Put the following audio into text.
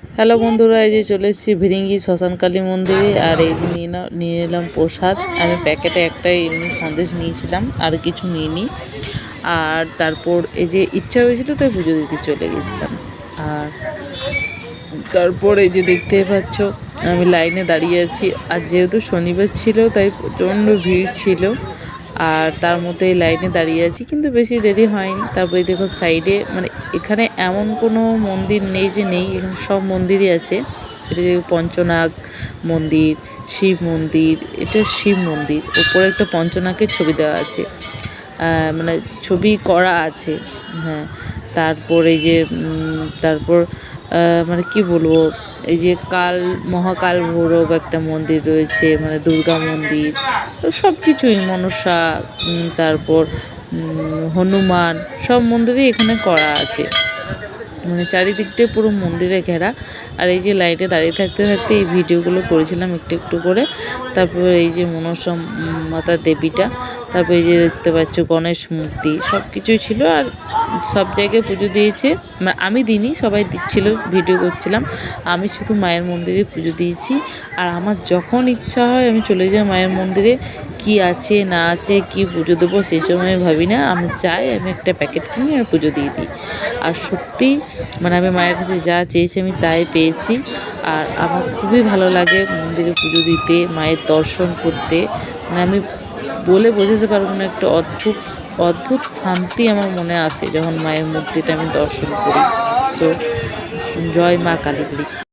Hello বন্ধুরা, এই যে চলে এসেছি ভিরিঙ্গি শ্মশানকালী মন্দিরে। আর এই যে নিয়ে নিলাম প্রসাদ। আমি প্যাকেটে একটাই এমনি সন্দেশ নিয়েছিলাম, আর কিছু নিইনি। আর তারপর এই যে ইচ্ছা হয়েছিল তাই পুজো দিতে চলে গেছিলাম। আর তারপর এই যে দেখতেই পাচ্ছ আমি লাইনে দাঁড়িয়ে আছি। আর যেহেতু শনিবার ছিল তাই প্রচণ্ড ভিড় ছিল। আর তার মধ্যে এই লাইনে দাঁড়িয়ে আছি, কিন্তু বেশি দেরি হয়নি। তারপরে দেখো সাইডে মানে এখানে এমন কোনো মন্দির নেই যে নেই, এখানে সব মন্দিরই আছে। এটা দেখো পঞ্চনাগ মন্দির, শিব মন্দির, এটা শিব মন্দির। উপরে একটা পঞ্চনাগের ছবি দেওয়া আছে, মানে ছবি করা আছে। হ্যাঁ, তারপর এই যে তারপর মানে কি বলবো, এই যে মহাকাল ভৈরব একটা মন্দির রয়েছে, মানে দুর্গা মন্দির, সব কিছুই মনসা, তারপর হনুমান, সব মন্দিরই এখানে করা আছে। মানে চারিদিকটাই পুরো মন্দিরে ঘেরা। আর এই যে লাইটে দাঁড়িয়ে থাকতে থাকতে এই ভিডিওগুলো করেছিলাম একটু একটু করে। তারপর এই যে মনসা মাতা দেবীটা, তারপর এই যে দেখতে পাচ্ছ গণেশ মূর্তি, সব কিছুই ছিল। আর সব জায়গায় পুজো দিয়েছে, মানে আমি দিইনি, সবাই দিচ্ছিল, ভিডিও করছিলাম। আমি শুধু মায়ের মন্দিরে পুজো দিয়েছি। আর আমার যখন ইচ্ছা হয় আমি চলে যাই মায়ের মন্দিরে। কি আছে না আছে, কি পুজো দেবো সেই সময় ভাবি না, আমি চাই আমি একটা প্যাকেট কিনে আর পুজো দিয়ে দিই। আর সত্যি মানে আমি মায়ের কাছে যা চেয়েছি আমি তাই পেয়েছি। আর আমার খুবই ভালো লাগে মন্দিরে পুজো দিতে, মায়ের দর্শন করতে। মানে আমি বলে বোঝাতে পারবো না, একটা অদ্ভুত অদ্ভুত শান্তি আমার মনে আসে যখন মায়ের মূর্তিটা আমি দর্শন করি। সো জয় মা কালী।